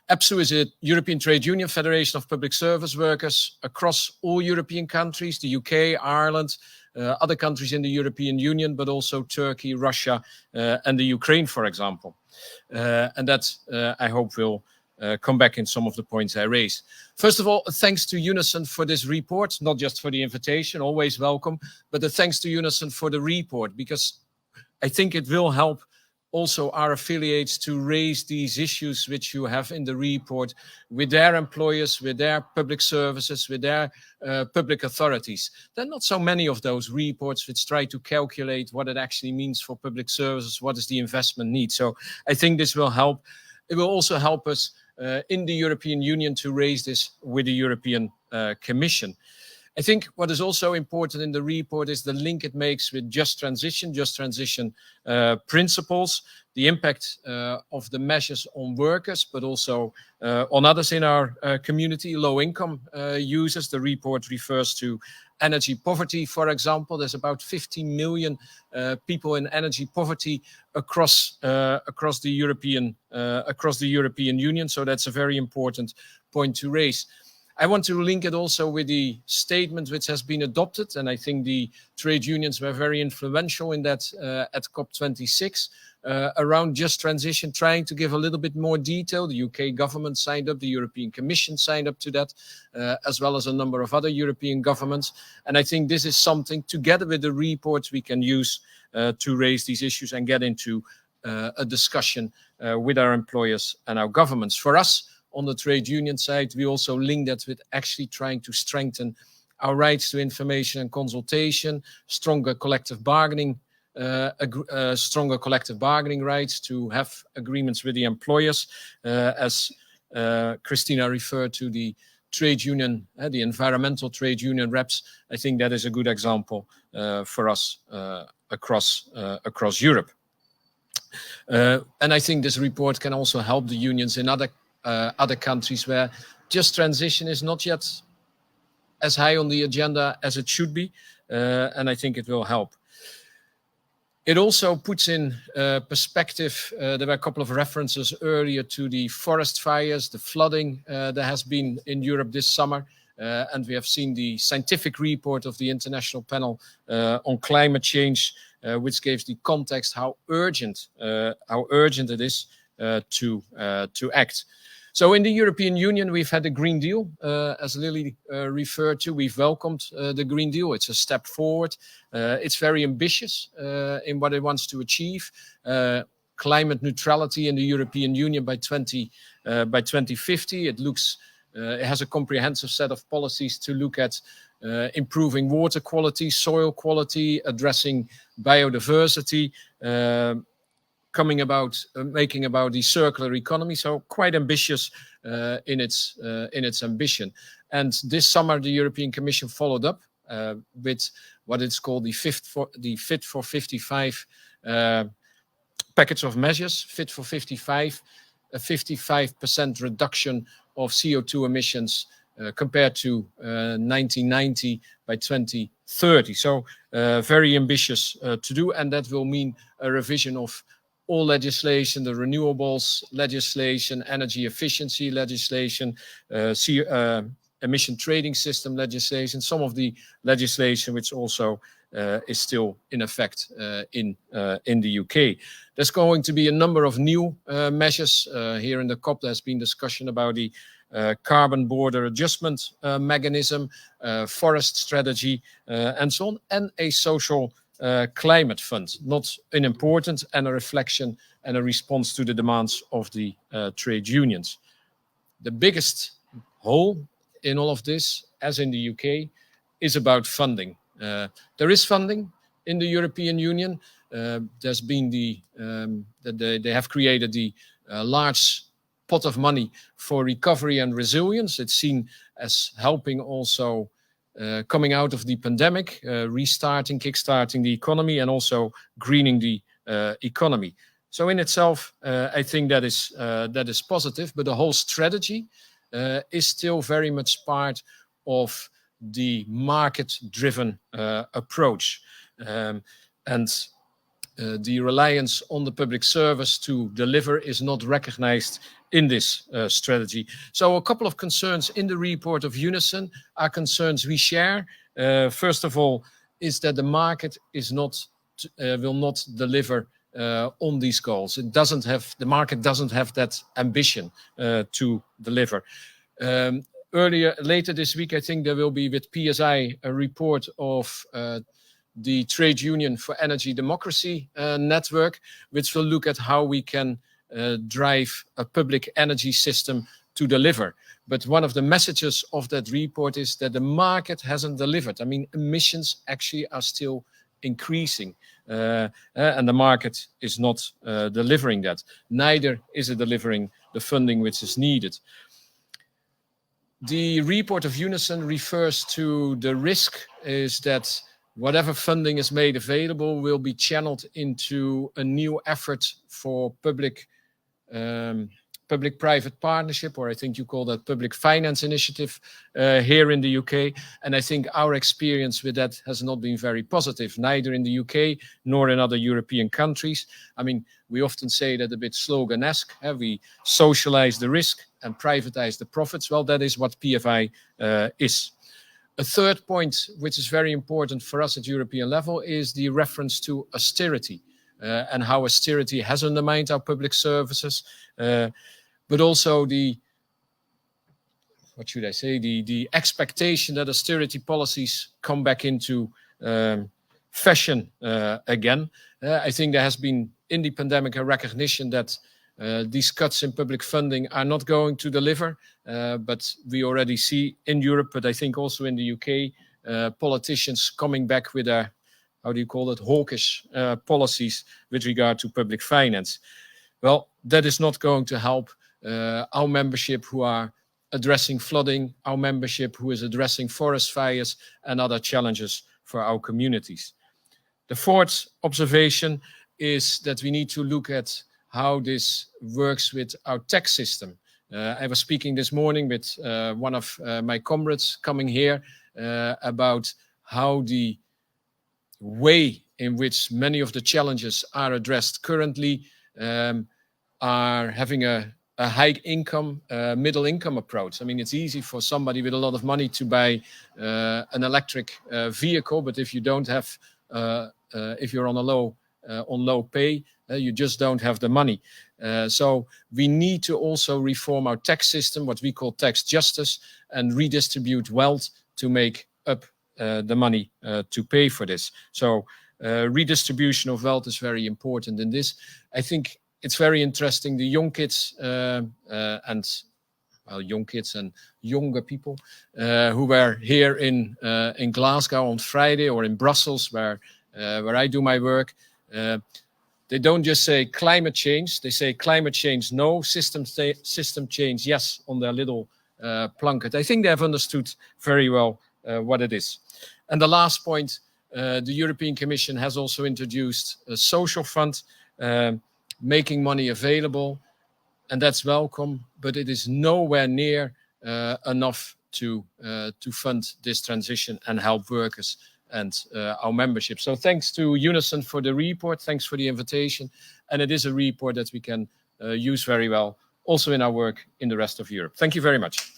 EPSU is a European Trade Union Federation of Public Service Workers across all European countries, the UK, Ireland, other countries in the European Union, but also Turkey, Russia, and the Ukraine, for example. And that, I hope, will come back in some of the points I raised. First of all, thanks to UNISON for this report, not just for the invitation, always welcome, but thanks to UNISON for the report, because I think it will help also our affiliates to raise these issues which you have in the report with their employers, with their public services, with their public authorities. There are not so many of those reports which try to calculate what it actually means for public services, what is the investment need. So I think this will help. It will also help us in the European Union to raise this with the European Commission. I think what is also important in the report is the link it makes with just transition principles, the impact of the measures on workers, but also on others in our community, low-income users. The report refers to energy poverty, for example. There's about 50 million people in energy poverty across the European Union. So that's a very important point to raise. I want to link it also with the statement which has been adopted, and I think the trade unions were very influential in that at COP26 around just transition, trying to give a little bit more detail. The UK government signed up, the European Commission signed up to that, as well as a number of other European governments. And I think this is something, together with the report, we can use to raise these issues and get into a discussion with our employers and our governments. For us, on the trade union side, we also link that with actually trying to strengthen our rights to information and consultation, stronger collective bargaining rights, to have agreements with the employers. As Christina referred to the trade union, the environmental trade union reps, I think that is a good example for us across Europe. And I think this report can also help the unions in other countries where just transition is not yet as high on the agenda as it should be, and I think it will help. It also puts in perspective, there were a couple of references earlier to the forest fires, the flooding there has been in Europe this summer, and we have seen the scientific report of the International Panel on Climate Change, which gives the context how urgent it is to act. So in the European Union, we've had the Green Deal, as Lily referred to. We've welcomed the Green Deal. It's a step forward. It's very ambitious in what it wants to achieve. Climate neutrality in the European Union by 2050. It has a comprehensive set of policies to look at improving water quality, soil quality, addressing biodiversity, making about the circular economy. So quite ambitious in its ambition. And this summer, the European Commission followed up with what it's called the Fit for 55 package of measures. Fit for 55, a 55% reduction of CO2 emissions compared to 1990 by 2030. So very ambitious to do, and that will mean a revision of all legislation, the renewables legislation, energy efficiency legislation, emission trading system legislation, some of the legislation which also is still in effect in the UK. There's going to be a number of new measures. Here in the COP, there's been discussion about the carbon border adjustment mechanism, forest strategy, and so on, and a social climate fund, not unimportant, and a reflection and a response to the demands of the trade unions. The biggest hole in all of this, as in the UK, is about funding. There is funding in the European Union. There's been they have created the large pot of money for recovery and resilience. It's seen as helping also coming out of the pandemic, kickstarting the economy, and also greening the economy. So in itself, I think that is positive, but the whole strategy is still very much part of the market-driven approach. And the reliance on the public service to deliver is not recognized in this strategy. So a couple of concerns in the report of UNISON are concerns we share. First of all, is that the market is not will not deliver on these goals. The market doesn't have that ambition to deliver. Later this week, I think there will be with PSI a report of the Trade Union for Energy Democracy network, which will look at how we can drive a public energy system to deliver. But one of the messages of that report is that the market hasn't delivered. I mean, emissions actually are still increasing, and the market is not delivering that. Neither is it delivering the funding which is needed. The report of UNISON refers to the risk is that whatever funding is made available will be channeled into a new effort for public-private partnership, or I think you call that public finance initiative here in the UK. And I think our experience with that has not been very positive, neither in the UK nor in other European countries. I mean, we often say that a bit slogan-esque, we socialize the risk and privatize the profits. Well, that is what PFI is. A third point, which is very important for us at European level, is the reference to austerity and how austerity has undermined our public services. But also the expectation that austerity policies come back into fashion again. I think there has been in the pandemic a recognition that these cuts in public funding are not going to deliver, but we already see in Europe, but I think also in the UK, politicians coming back with their, hawkish policies with regard to public finance. Well, that is not going to help our membership who are addressing flooding, our membership who is addressing forest fires and other challenges for our communities. The fourth observation is that we need to look at how this works with our tax system. I was speaking this morning with one of my comrades coming here about how the way in which many of the challenges are addressed currently are having a high income, middle income approach. I mean, it's easy for somebody with a lot of money to buy an electric vehicle, but if you don't have, if you're on low pay, you just don't have the money. So we need to also reform our tax system, what we call tax justice, and redistribute wealth to make up the money to pay for this. So redistribution of wealth is very important in this. I think it's very interesting. The young kids young kids and younger people who were here in Glasgow on Friday, or in Brussels, where I do my work. They don't just say climate change. They say climate change no, system change yes on their little plunket. I think they have understood very well what it is. And the last point, the European Commission has also introduced a social fund, making money available, and that's welcome, but it is nowhere near enough to fund this transition and help workers and our membership. So thanks to UNISON for the report, thanks for the invitation, and it is a report that we can use very well also in our work in the rest of Europe. Thank you very much.